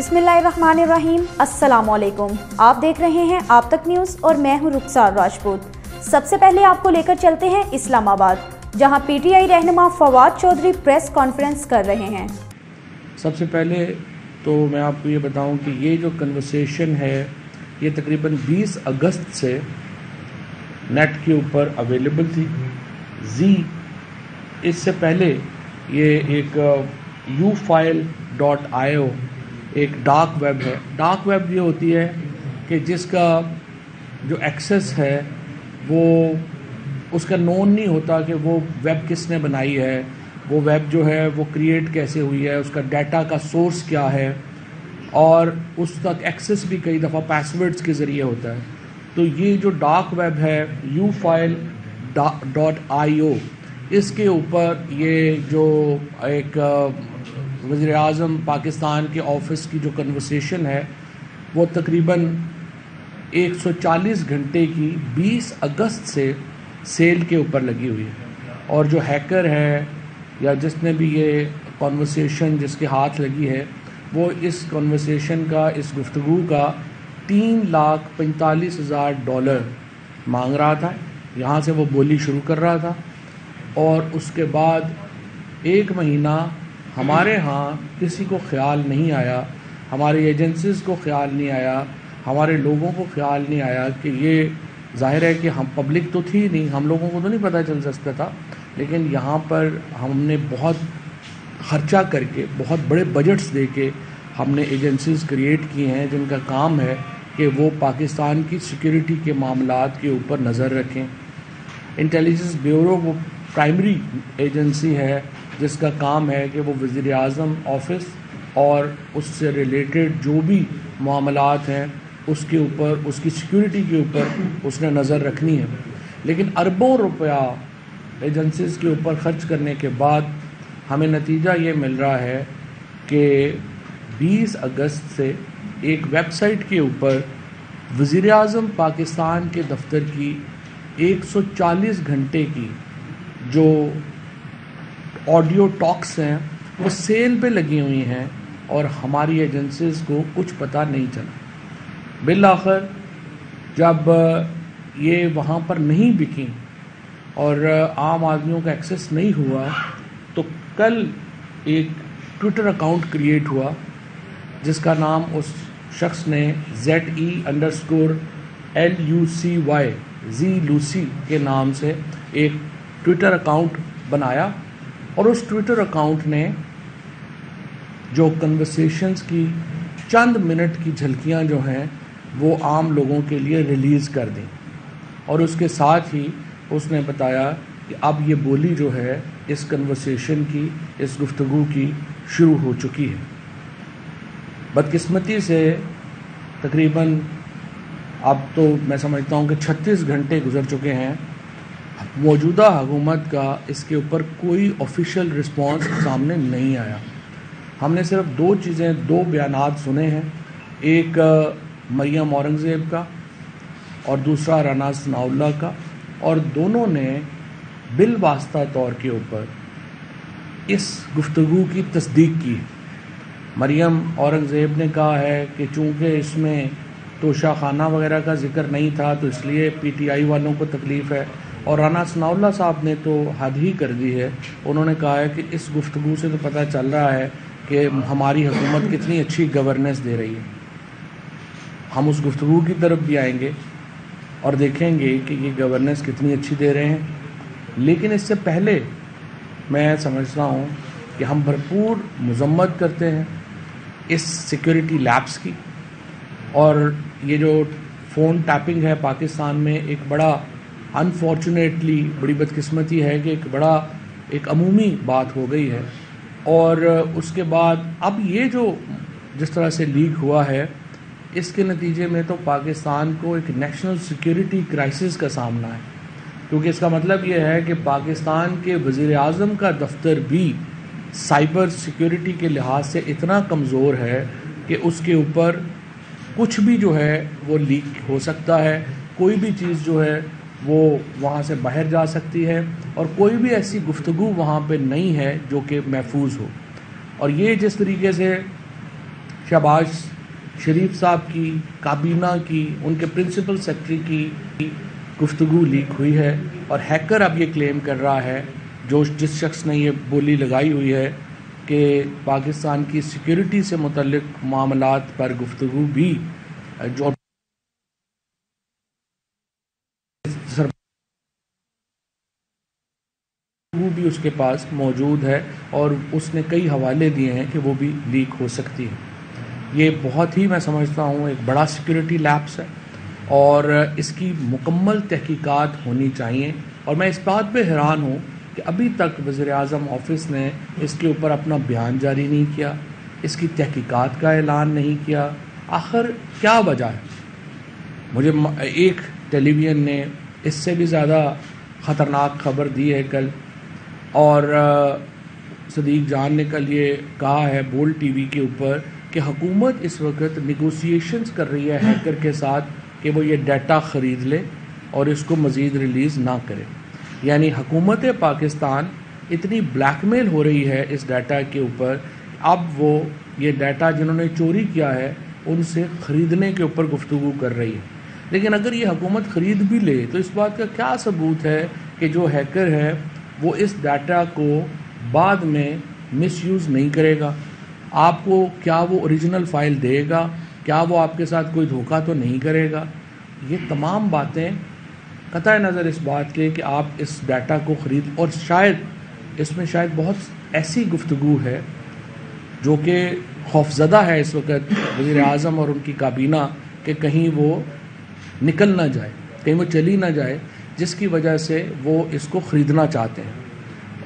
बिस्मिल्लाहिर्रहमानिर्रहीम। अस्सलाम वालेकुम। आप देख रहे हैं आप तक न्यूज़ और मैं हूं रुखसार राजपूत। सबसे पहले आपको लेकर चलते हैं इस्लामाबाद, जहां पीटीआई रहनुमा फवाद चौधरी प्रेस कॉन्फ्रेंस कर रहे हैं। सबसे पहले तो मैं आपको ये बताऊं कि ये जो कन्वर्सेशन है ये तकरीबन 20 अगस्त से नेट के ऊपर अवेलेबल थी। इससे पहले ये एक ufile.io एक डार्क वेब है। डार्क वेब ये होती है कि जिसका जो एक्सेस है वो उसका नोन नहीं होता कि वो वेब किसने बनाई है, वो वेब जो है वो क्रिएट कैसे हुई है, उसका डाटा का सोर्स क्या है, और उस तक एक्सेस भी कई दफ़ा पासवर्ड्स के ज़रिए होता है। तो ये जो डार्क वेब है ufile.io, इसके ऊपर ये जो एक वज़ीर आज़म पाकिस्तान के ऑफिस की जो कन्वर्सेशन है वो तकरीबन 140 घंटे की 20 अगस्त से सेल के ऊपर लगी हुई है। और जो हैकर है या जिसने भी ये कन्वर्सेशन जिसके हाथ लगी है वो इस कन्वर्सेशन का, इस गुफ्तगू का $3,45,000 मांग रहा था। यहाँ से वो बोली शुरू कर रहा था और उसके बाद 1 महीना हमारे यहाँ किसी को ख्याल नहीं आया, हमारी एजेंसीज़ को ख्याल नहीं आया, हमारे लोगों को ख्याल नहीं आया कि ये ज़ाहिर है कि हम पब्लिक तो थी नहीं, हम लोगों को तो नहीं पता चल सकता था, लेकिन यहाँ पर हमने बहुत खर्चा करके, बहुत बड़े बजट्स दे के हमने एजेंसीज़ क्रिएट की हैं जिनका काम है कि वो पाकिस्तान की सिक्योरिटी के मामलात के ऊपर नज़र रखें। इंटेलिजेंस ब्यूरो वो प्राइमरी एजेंसी है जिसका काम है कि वो वज़ीर आज़म ऑफिस और उससे रिलेटेड जो भी मामलात हैं उसके ऊपर, उसकी सिक्योरिटी के ऊपर उसने नज़र रखनी है। लेकिन अरबों रुपया एजेंसीज़ के ऊपर ख़र्च करने के बाद हमें नतीजा ये मिल रहा है कि 20 अगस्त से एक वेबसाइट के ऊपर वज़ीर आज़म पाकिस्तान के दफ्तर की 140 घंटे की जो ऑडियो टॉक्स हैं वो सेल पे लगी हुई हैं और हमारी एजेंसीज़ को कुछ पता नहीं चला। बिलाखिर जब ये वहाँ पर नहीं बिकी और आम आदमियों का एक्सेस नहीं हुआ तो कल एक ट्विटर अकाउंट क्रिएट हुआ जिसका नाम उस शख्स ने ZELUCY के नाम से एक ट्विटर अकाउंट बनाया और उस ट्विटर अकाउंट ने जो कन्वर्सेशंस की चंद मिनट की झलकियां जो हैं वो आम लोगों के लिए रिलीज़ कर दी और उसके साथ ही उसने बताया कि अब ये बोली जो है इस कन्वर्सेशन की, इस गुफ्तगू की शुरू हो चुकी है। बदकिस्मती से तकरीबन अब तो मैं समझता हूँ कि 36 घंटे गुजर चुके हैं। मौजूदा हुकूमत का इसके ऊपर कोई ऑफिशियल रिस्पांस सामने नहीं आया। हमने सिर्फ 2 चीज़ें, 2 बयानात सुने हैं, एक मरियम औरंगज़ेब का और दूसरा राना सनाउल्लाह का, और दोनों ने बिलवास्ता तौर के ऊपर इस गुफ्तगू की तस्दीक की। मरियम औरंगज़ेब ने कहा है कि चूँकि इसमें तोशा खाना वगैरह का ज़िक्र नहीं था तो इसलिए पीटीआई वालों को तकलीफ़ है, और राना सनाउल्लाह साहब ने तो हद ही कर दी है। उन्होंने कहा है कि इस गुफ्तगू से तो पता चल रहा है कि हमारी हुकूमत कितनी अच्छी गवर्नेंस दे रही है। हम उस गुफ्तगू की तरफ भी आएंगे और देखेंगे कि ये गवर्नेंस कितनी अच्छी दे रहे हैं। लेकिन इससे पहले मैं समझता हूँ कि हम भरपूर मज़म्मत करते हैं इस सिक्योरिटी लैब्स की, और ये जो फ़ोन टैपिंग है पाकिस्तान में एक बड़ा अनफॉर्चुनेटली बड़ी बदकिस्मती है कि एक अमूमी बात हो गई है। और उसके बाद अब ये जो जिस तरह से लीक हुआ है इसके नतीजे में तो पाकिस्तान को एक नेशनल सिक्योरिटी क्राइसिस का सामना है, क्योंकि इसका मतलब ये है कि पाकिस्तान के वज़ीर आज़म का दफ्तर भी साइबर सिक्योरिटी के लिहाज से इतना कमज़ोर है कि उसके ऊपर कुछ भी जो है वो लीक हो सकता है, कोई भी चीज़ जो है वो वहाँ से बाहर जा सकती है, और कोई भी ऐसी गुफ्तगू वहाँ पे नहीं है जो कि महफूज हो। और ये जिस तरीके से शहबाज शरीफ साहब की, काबीना की, उनके प्रिंसिपल सेक्रेटरी की गुफ्तगू लीक हुई है और हैकर अब ये क्लेम कर रहा है, जिस शख्स ने ये बोली लगाई हुई है कि पाकिस्तान की सिक्योरिटी से मुतल्लिक मामलात पर गुफ्तगू भी जो वो भी उसके पास मौजूद है और उसने कई हवाले दिए हैं कि वो भी लीक हो सकती है। ये बहुत ही मैं समझता हूँ एक बड़ा सिक्योरिटी लैप्स है और इसकी मुकम्मल तहकीकात होनी चाहिए। और मैं इस बात पे हैरान हूँ कि अभी तक वज़ीर-ए-आज़म ऑफिस ने इसके ऊपर अपना बयान जारी नहीं किया, इसकी तहकीकात का ऐलान नहीं किया। आखिर क्या वजह है? मुझे एक टेलीविज़न ने इससे भी ज़्यादा ख़तरनाक खबर दी है कल, और सदीक जान ने कल ये कहा है बोल्ड टीवी के ऊपर कि हुकूमत इस वक्त निगोशिएशंस कर रही है हैकर के साथ कि वो ये डाटा ख़रीद ले और इसको मज़ीद रिलीज़ ना करे। यानी हुकूमत पाकिस्तान इतनी ब्लैकमेल हो रही है इस डाटा के ऊपर, अब वो ये डाटा जिन्होंने चोरी किया है उनसे ख़रीदने के ऊपर गुफ्तगू कर रही है। लेकिन अगर ये हुकूमत ख़रीद भी ले तो इस बात का क्या सबूत है कि जो हैकर है वो इस डाटा को बाद में मिसयूज़ नहीं करेगा? आपको क्या वो ओरिजिनल फ़ाइल देगा? क्या वो आपके साथ कोई धोखा तो नहीं करेगा? ये तमाम बातें कतई नज़र इस बात के कि आप इस डाटा को ख़रीद, और शायद इसमें शायद बहुत ऐसी गुफ्तगू है जो कि खौफज़दा है इस वक्त वज़ीर-ए-आज़म और उनकी काबीना कि कहीं वो निकल ना जाए, कहीं वो चली ना जाए, जिसकी वजह से वो इसको ख़रीदना चाहते हैं।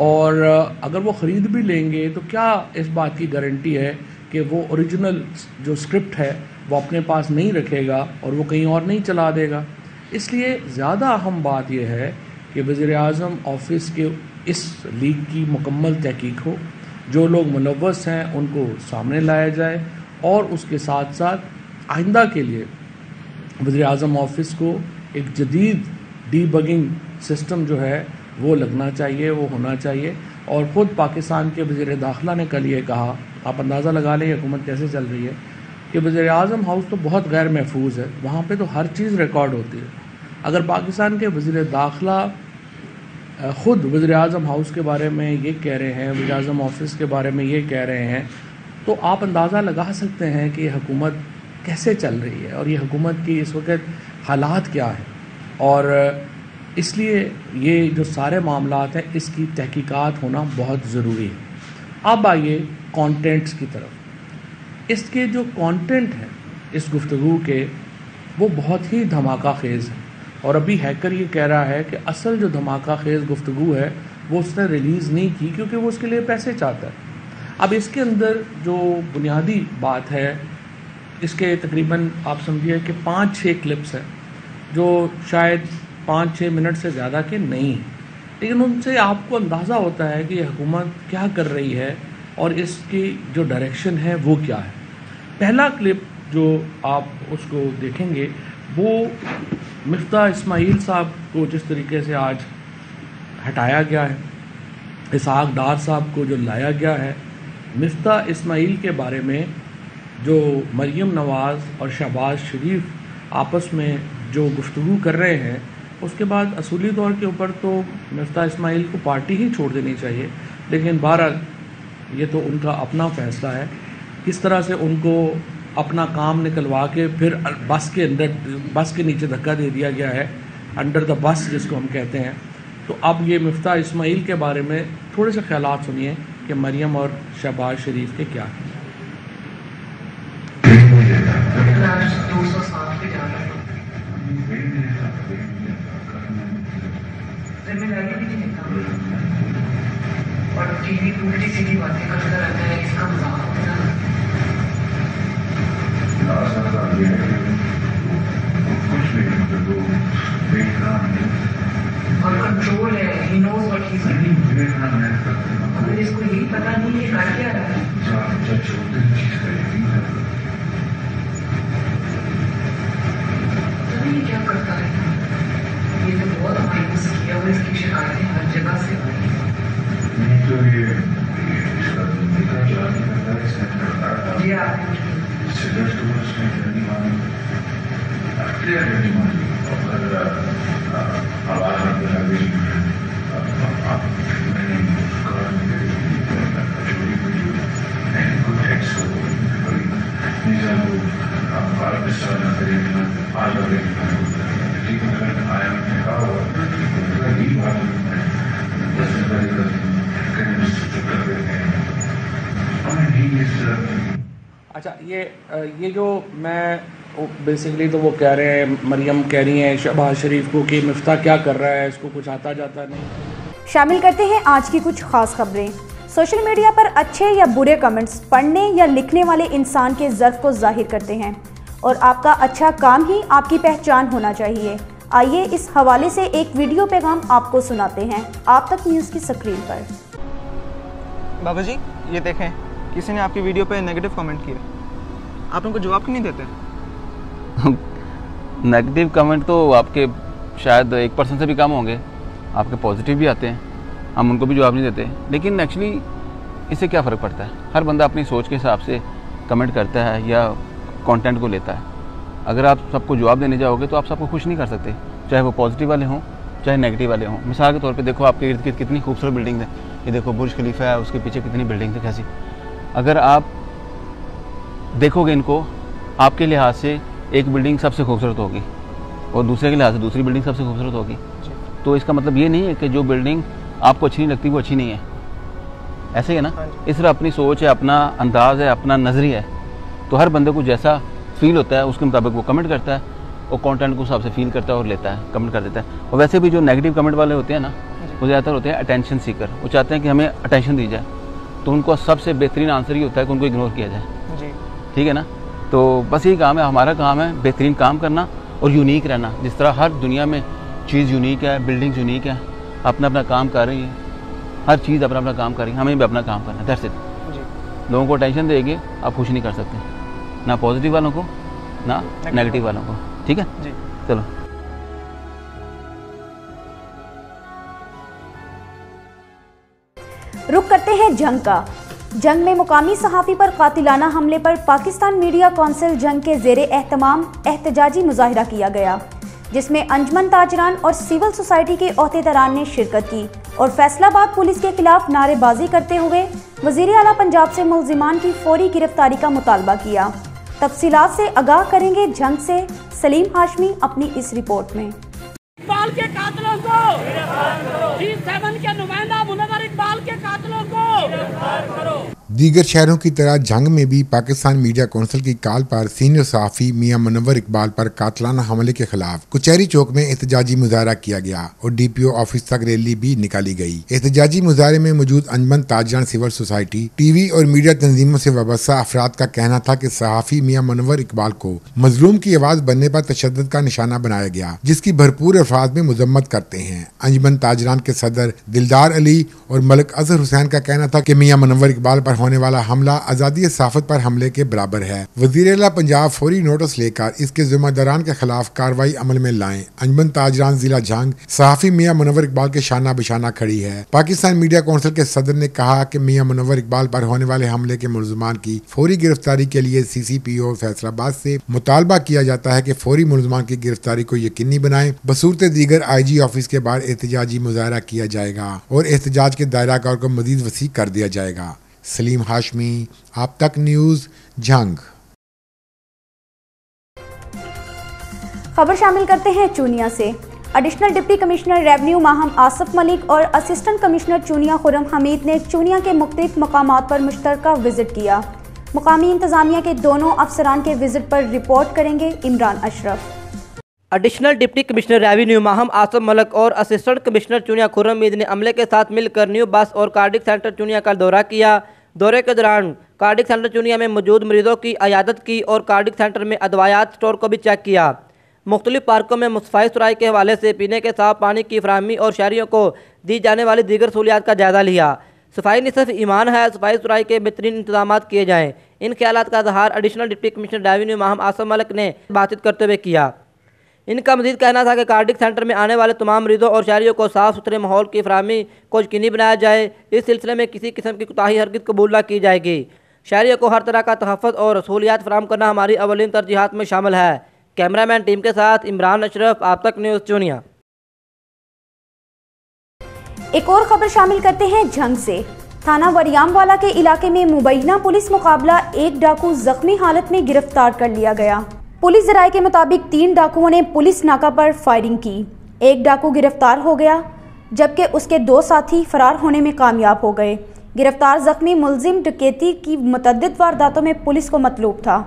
और अगर वो ख़रीद भी लेंगे तो क्या इस बात की गारंटी है कि वो ओरिजिनल जो स्क्रिप्ट है वो अपने पास नहीं रखेगा और वो कहीं और नहीं चला देगा? इसलिए ज़्यादा अहम बात यह है कि वज़ीर-ए-आज़म ऑफिस के इस लीक की मुकम्मल तहकीक हो, जो लोग मुलव्वस हैं उनको सामने लाया जाए, और उसके साथ साथ आइंदा के लिए वज़ीर-ए-आज़म ऑफिस को एक जदीद डीबगिंग सिस्टम जो है वो लगना चाहिए, वो होना चाहिए। और ख़ुद पाकिस्तान के वज़ीर दाखिला ने कल ये कहा, आप अंदाज़ा लगा लें हुकूमत कैसे चल रही है, कि वज़ीर-ए-आज़म हाउस तो बहुत गैर महफूज है, वहाँ पे तो हर चीज़ रिकॉर्ड होती है। अगर पाकिस्तान के वज़ीर दाखिला ख़ुद वज़ीर-ए-आज़म हाउस के बारे में ये कह रहे हैं, वज़ीर-ए-आज़म ऑफिस के बारे में ये कह रहे हैं, तो आप अंदाज़ा लगा सकते हैं कि ये हुकूमत कैसे चल रही है और ये हुकूमत की इस वक्त हालात क्या है। और इसलिए ये जो सारे मामलात हैं इसकी तहकीकात होना बहुत ज़रूरी है। अब आइए कंटेंट्स की तरफ। इसके जो कंटेंट हैं इस गुफ्तगू के वो बहुत ही धमाका खेज़ है, और अभी हैकर ये कह रहा है कि असल जो धमाका खेज़ गुफ्तगू है वो उसने रिलीज़ नहीं की क्योंकि वो उसके लिए पैसे चाहता है। अब इसके अंदर जो बुनियादी बात है, इसके तकरीबन आप समझिए कि 5-6 क्लिप्स हैं जो शायद 5-6 मिनट से ज़्यादा के नहीं, लेकिन उनसे आपको अंदाज़ा होता है कि हुकूमत क्या कर रही है और इसकी जो डायरेक्शन है वो क्या है। पहला क्लिप जो आप उसको देखेंगे वो मिफ्ता इस्माइल साहब को जिस तरीके से आज हटाया गया है, इसहाक डार साहब को जो लाया गया है, मिफ्ता इस्माइल के बारे में जो मरियम नवाज़ और शहबाज शरीफ आपस में जो गुफ्तगू कर रहे हैं, उसके बाद असूली तौर के ऊपर तो मिफ्ता इस्माइल को पार्टी ही छोड़ देनी चाहिए। लेकिन बहरहाल ये तो उनका अपना फ़ैसला है, किस तरह से उनको अपना काम निकलवा के फिर बस के नीचे धक्का दे दिया गया है, अंडर द बस जिसको हम कहते हैं। तो अब ये मिफ्ता इस्माइल के बारे में थोड़े से ख्यालात सुनिए कि मरियम और शहबाज शरीफ के क्या हैं। और टीवी उल्टी सीधी बातें करता रहता है, इसका मजाक होता है। और कंट्रोल है, he knows what he is doing. अगर इसको यही पता नहीं है कर क्या रहा है, ये क्या करता है, ये तो बहुत मायूस किया। और इसकी शिकायतें हर जगह से आई। जी आप اچھا یہ جو میں بیسکلی تو وہ کہہ رہے ہیں، مریم کہہ رہی ہیں شہباز شریف کو کہ مفتاح کیا کر رہا ہے، اس کو کچھ آتا جاتا نہیں۔ شامل کرتے ہیں آج کی کچھ خاص خبریں۔ سوشل میڈیا پر اچھے یا برے کمنٹس پڑھنے یا لکھنے والے انسان کے ظرف کو ظاہر کرتے ہیں، اور آپ کا اچھا کام ہی آپ کی پہچان ہونا چاہیے۔ آئیے اس حوالے سے ایک ویڈیو پیغام آپ کو سناتے ہیں آپ تک نیوز کی سکرین پر۔ بابا جی یہ دیکھیں، کسی نے آپ کی ویڈیو پہ نیگیٹو کمنٹ کیا، آپ ان کو جواب کیوں نہیں دیتے؟ نیگیٹو کمنٹ تو آپ کے شاید 1% سے بھی کم ہوں گے، آپ کے پازیٹیو بھی آتے ہیں، ہم ان کو بھی جواب نہیں دیتے۔ لیکن ایکچولی اس سے کیا فرق پڑتا ہے؟ ہر بندہ اپنی سوچ کے حساب سے کمنٹ کرتا ہے یا کانٹینٹ کو لیتا ہے۔ اگر آپ سب کو جواب دینے جاؤ گے تو آپ سب کو خوش نہیں کر سکتے، چاہے وہ پازیٹیو والے ہوں چاہے نیگیٹو والے ہوں۔ مثال کے طور پہ دیکھو، آپ کے ارد گرد کتنی خوبصورت بلڈنگ ہے، یہ دیکھو برج خلیفہ ہے، اس کے پیچھے کتنی بلڈنگ ہے کیسی۔ اگر آپ دیکھو گے ان کو، آپ کے لحاظ سے ایک بلڈنگ سب سے خوبصورت ہوگی اور دوسرے کے لحاظ سے دوسری بلڈنگ سب سے خوبصورت ہوگی، تو اس کا مطلب یہ نہیں ہے کہ جو بلڈنگ آپ کو اچھی نہیں لگتی وہ اچھی نہیں ہے، ایسے ہی ہے نا۔ اس طرح اپنی سوچ ہے، اپنا انداز ہے، اپنا نظریہ ہے، تو ہر بندے کو جیسا فیل ہوتا ہے اس کے مطابق وہ کمنٹ کرتا ہے، اور کانٹینٹ کو حساب سے فیل کرتا ہے اور لیتا ہے، کمنٹ کر دیتا ہے۔ اور ویسے بھی جو نیگیٹو کمنٹ والے ہوتے ہیں نا، وہ زیادہ تر ہوتے ہیں اٹینشن سیکر، وہ چاہتے ہیں کہ ہمیں اٹینشن دی جائے، تو ان کو سب سے بہترین آنسر یہ ہوتا ہے کہ ان کو اگنور کیا جائے، ٹھیک ہے نا۔ تو بس یہی کام ہے، ہمارا کام ہے بہترین کام کرنا اور یونیک رہنا۔ جس طرح ہر دنیا میں چیز یونیک ہے، بلڈنگز یونیک ہے، اپنا اپنا کام کر رہی ہیں، ہر چیز اپنا اپنا کام کر رہی ہے، ہمیں بھی اپنا کام کرنا ہے، دیٹس اٹ۔ لوگوں کو ٹینشن دے گے آپ خوش نہیں کر سکتے، نہ پازیٹیو والوں کو نہ نیگیٹو والوں کو، ٹھیک ہے جی۔ چلو رخ کرتے ہیں جنگ کا۔ جنگ میں مقامی صحافی پر قاتلانہ حملے پر پاکستان میڈیا کونسل جنگ کے زیر اہتمام احتجاجی مظاہرہ کیا گیا، جس میں انجمن تاجران اور سول سوسائٹی کے عہدیداران نے شرکت کی اور فیصل آباد پولیس کے خلاف نعرے بازی کرتے ہوئے وزیر اعلیٰ پنجاب سے ملزمان کی فوری گرفتاری کا مطالبہ کیا۔ تفصیلات سے آگاہ کریں گے جنگ سے سلیم ہاشمی اپنی اس رپورٹ میں۔ اقبال کے قاتلوں کو G7 کے نمائندہ منور اقبال کے قاتلوں کو دیگر شہروں کی طرح جنگ میں بھی پاکستان میڈیا کونسل کی کال پر سینئر صحافی میاں منور اقبال پر قاتلانہ حملے کے خلاف کچہری چوک میں احتجاجی مظاہرہ کیا گیا اور ڈی پی او آفس تک ریلی بھی نکالی گئی۔ احتجاجی مظاہرے میں موجود انجمن تاجران سول سوسائٹی، ٹی وی اور میڈیا تنظیموں سے وابستہ افراد کا کہنا تھا کہ صحافی میاں منور اقبال کو مظلوم کی آواز بننے پر تشدد کا نشانہ بنایا گیا، جس کی بھرپور الفاظ میں مذمت کرتے ہیں۔ انجمن تاجران کے صدر دلدار علی اور ملک اظہر حسین کا کہنا تھا کہ میاں منور اقبال پر ہونے والا حملہ آزادی صحافت پر حملے کے برابر ہے۔ وزیر اعلیٰ پنجاب فوری نوٹس لے کر اس کے ذمہ داران کے خلاف کارروائی عمل میں لائیں۔ انجمن تاجران ضلع جھنگ صحافی میاں منور اقبال کے شانہ بشانہ کھڑی ہے۔ پاکستان میڈیا کونسل کے صدر نے کہا کہ میاں منور اقبال پر ہونے والے حملے کے ملزمان کی فوری گرفتاری کے لیے سی سی پی او فیصل آباد سے مطالبہ کیا جاتا ہے کہ فوری ملزمان کی گرفتاری کو یقینی بنائیں۔ بصورت دیگر آئی جی آفس کے باہر احتجاجی مظاہرہ کیا جائے گا اور احتجاج کے دائرہ کار کو مزید وسیع کر دیا جائے گا۔ سلیم ہاشمی، آپ تک نیوز، جنگ۔ خبر شامل کرتے ہیں چونیا سے۔ Additional deputy commissioner revenue Maham Asif Malik اور اسسٹنٹ کمشنر چونیا خرم حمید نے چونیا کے مختلف مقامات پر مشترکہ وزٹ کیا۔ مقامی انتظامیہ کے دونوں افسران کے وزٹ پر رپورٹ کریں گے Imran Ashraf. Additional deputy commissioner revenue Maham Asif Malik اور اسسٹنٹ کمشنر چونیا خرم حمید نے عملے کے ساتھ مل کر نیو بس اور کارڈک سینٹر چونیا کا دورہ کیا۔ دورے کے دوران کارڈک سینٹر چونیا میں موجود مریضوں کی عیادت کی اور کارڈک سینٹر میں ادویات سٹور کو بھی چیک کیا۔ مختلف پارکوں میں صفائی ستھرائی کے حوالے سے پینے کے صاف پانی کی فراہمی اور شہریوں کو دی جانے والی دیگر سہولیات کا جائزہ لیا۔ صفائی نصف ایمان ہے، صفائی ستھرائی کے بہترین انتظامات کیے جائیں۔ ان خیالات کا اظہار additional deputy commissioner revenue Maham Asif Malik نے بات چیت کرتے ہوئے کیا۔ ان کا مزید کہنا تھا کہ کارڈک سینٹر میں آنے والے تمام مریضوں اور شہریوں کو صاف ستھرے ماحول کی فراہمی کو یقینی بنایا جائے۔ اس سلسلے میں کسی قسم کی کوتاہی ہرگز قبول نہ کی جائے گی۔ شہریوں کو ہر طرح کا تحفظ اور سہولیات فراہم کرنا ہماری اولین ترجیحات میں شامل ہے۔ کیمرہ مین ٹیم کے ساتھ عمران اشرف، آپ تک نیوز چونیا۔ ایک اور خبر شامل کرتے ہیں جھنگ سے۔ تھانہ وریام والا کے علاقے میں مبینہ پولیس مقابلہ، ایک ڈاکو زخمی حالت میں گرفتار کر لیا گیا۔ پولیس ذرائع کے مطابق 3 ڈاکوؤں نے پولیس ناکہ پر فائرنگ کی، ایک ڈاکو گرفتار ہو گیا جبکہ اس کے 2 ساتھی فرار ہونے میں کامیاب ہو گئے۔ گرفتار زخمی ملزم ڈکیتی کی متعدد وارداتوں میں پولیس کو مطلوب تھا۔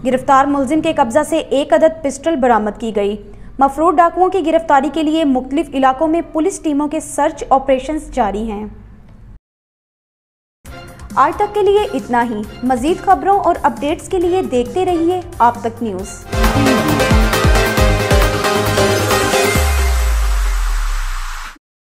گرفتار ملزم کے قبضہ سے 1 عدد پسٹل برآمد کی گئی۔ مفرور ڈاکوؤں کی گرفتاری کے لیے مختلف علاقوں میں پولیس ٹیموں کے سرچ آپریشنز جاری ہیں۔ آج تک کے لیے اتنا ہی۔ مزید خبروں اور اپڈیٹس کے لیے دیکھتے رہیے آپ تک نیوز۔